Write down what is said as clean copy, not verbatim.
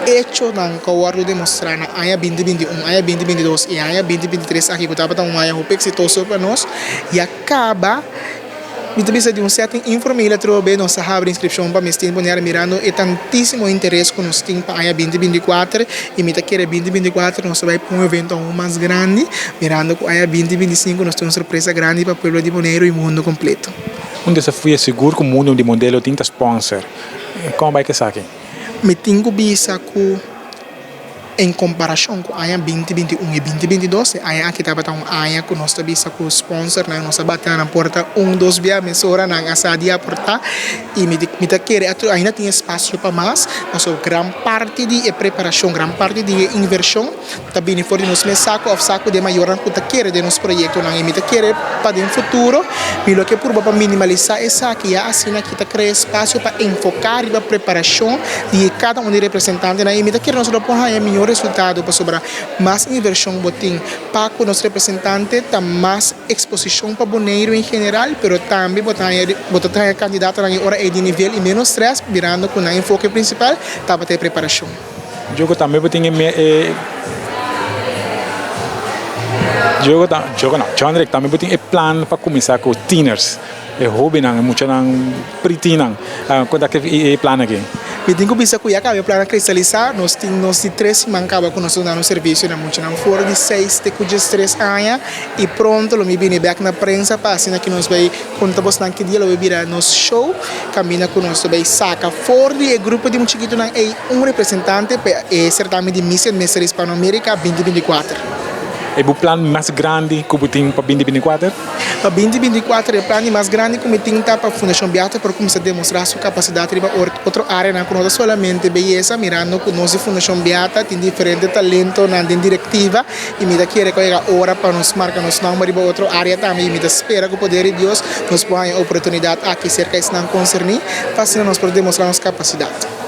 hecho nan kawarlo demonstrar na aya 2021, aya 2022 e aya 2023 aqui que estava tão aya o exitoso para nós e acaba muito bem de certo informe trove nossa abre inscrição para mestre poner mirando e tantíssimo interesse que nós temos para aya 2024 e me querer 2024 nós vai para evento mais grande mirando que aya 2025 nós temos surpresa grande para o povo de Bonaire e o mundo completo. Desafio é seguro que o mundo de modelo tem sponsor. Como vai que saque? Me tenho vista que em comparação com a AIA 2021 e 2022, a AIA aqui estava tão AIA que nós temos com o sponsor, na nossa batata na porta, dois dias, mesora na assadia a porta, e me querer ainda tem espaço para mais, mas grande parte de preparação, grande parte de inversão, também for de nós me saco de maior que querer de nosso projeto, não me querer para o futuro, pelo que por para minimalizar essa aqui, assim aqui está criar espaço para enfocar e para preparação de cada um de representante, na me querer nós não melhor resultado para sobrar mais inversão botim para o nosso representante, tá mais exposição para Bonaire em geral, pero também botar a candidata na hora de nível e menos stress, virando com o enfoque principal, tá para ter preparação. Jogo também botim John também botim plano para começar com teenagers. É hobby nang muito nang pretty nang quando é plano aqui. Me tenho que pensar que já acaba plano cristalizar, nós temos 3 mancava com nosso dando serviço na muito nang fora de 6 te cujas 3 anos e pronto lo me vem back na prensa para assim que nós vai contamos nang que dia lo vai virar nos show caminha com nós vai saca fora de grupo de um chiquito nang é representante para certame de Miss Hispanoamérica 2024. É o plano mais grande que eu tenho para 2024? Para 2024 é o plano mais grande que eu tenho para a Fundação Beata para começar a demonstrar sua capacidade para outra área, não somente beleza, mirando que nós Fundação Beata tem diferentes talentos na diretiva e me quer que a hora para nos marcar nos números para outra área também, me espera que o poder de Deus nos ponha a oportunidade aqui cerca de não concernir, para nós poder demonstrar nossa capacidade.